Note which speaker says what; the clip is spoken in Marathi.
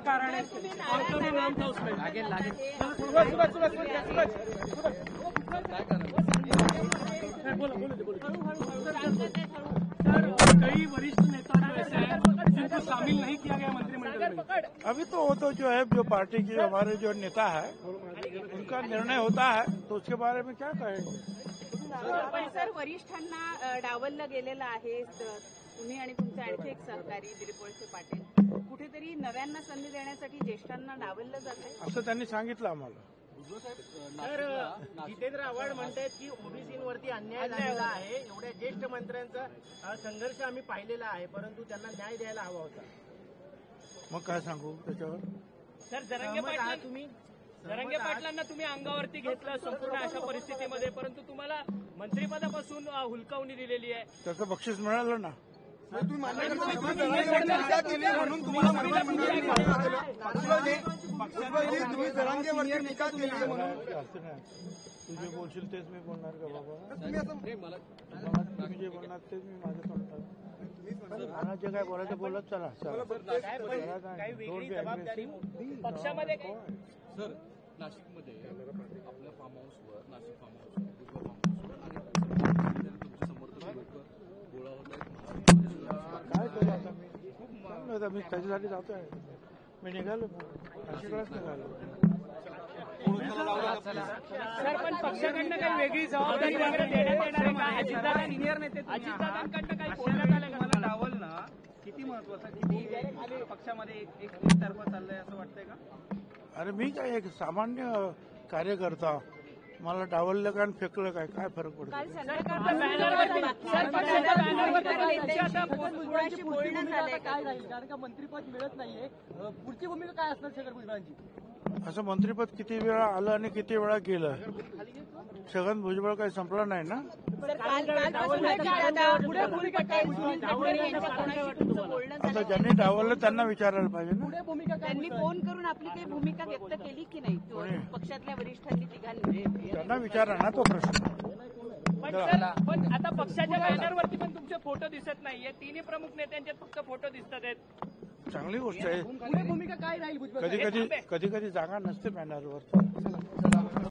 Speaker 1: कारण है नाम था उसमें कई वरिष्ठ नेता जो ऐसे हैं जिनको शामिल नहीं किया गया मंत्रिमंडल में।
Speaker 2: अभी तो वो तो जो है जो पार्टी के हमारे जो नेता है उनका निर्णय होता है तो उसके बारे में क्या कहेंगे।
Speaker 3: पण सर वरिष्ठांना डावललं गेलेलं आहे तुम्ही आणि तुमचे आणखी एक सहकारी दिलीप वळसे पाटील कुठेतरी नव्यांना संधी देण्यासाठी ज्येष्ठांना डावललं जाते
Speaker 2: असं त्यांनी सांगितलं आम्हाला।
Speaker 1: सर जितेंद्र आव्हाड म्हणतात की ओबीसीवरती अन्याय झालेला आहे, एवढ्या ज्येष्ठ मंत्र्यांचा संघर्ष आम्ही पाहिलेला आहे, परंतु त्यांना न्याय द्यायला हवा होता।
Speaker 2: मग काय सांगू त्याच्यावर।
Speaker 4: सर जरांगे पाटलांना तुम्ही अंगावरती घेतलं संपूर्ण अशा परिस्थितीमध्ये, परंतु तुम्हाला मंत्रिपदापासून हुलकावणी दिलेली आहे,
Speaker 2: त्याचं बक्षीस मिळालं ना।
Speaker 5: म्हणून तुम्ही जरांगेवरती टीका केली म्हणून
Speaker 2: तू जे बोलशील तेच मी बोलणार का बाबा। तुम्ही जे बोलणार तेच मी माझं म्हणतात। मला जे काय बोलायचं बोलत चला।
Speaker 4: पक्षामध्ये
Speaker 6: सर नाशिकमध्ये आपल्या फार्म हाऊसवर नाशिक फार्म
Speaker 2: काय करू आता मी त्याच्यासाठी जातोय। मी निघालो नाशिकलाच निघालो।
Speaker 4: सर पण पक्षाकडनं काही वेगळी जबाबदारी वगैरे देण्यात येणार आहे का? अजितदादा सिनियर नेते अजितदादांकडनं काही बोलण्यात आलं का?
Speaker 1: मला डावलणं किती महत्वाचं, किती पक्षामध्ये एकतर्फा चाललंय असं वाटतंय का?
Speaker 2: अरे मी काय एक सामान्य कार्यकर्ता, मला डावललं काय फेकलं काय काय फरक पडतो।
Speaker 1: कारण का मंत्रिपद मिळत नाहीये, पुढची भूमिका काय असणार छगन भुजबळांची?
Speaker 2: असं मंत्रिपद किती वेळा आलं आणि किती वेळा गेलं। छगन भुजबळ काही संपला नाही ना। आता ज्यांनी डावललं त्यांना विचारायला पाहिजे ना।
Speaker 3: त्यांनी फोन करून आपली काही भूमिका व्यक्त केली की नाही पक्षातल्या वरिष्ठांनी तिघांनी?
Speaker 2: त्यांना विचारा ना तो प्रश्न।
Speaker 4: पण आता पक्षाच्या बॅनरवरती पण तुमचे फोटो दिसत नाहीये, तिन्ही प्रमुख नेत्यांचे फक्त फोटो दिसतात आहेत।
Speaker 2: चांगली गोष्ट आहे।
Speaker 1: भूमिका काय राहील?
Speaker 2: कधी कधी जागा नसते बॅनरवर।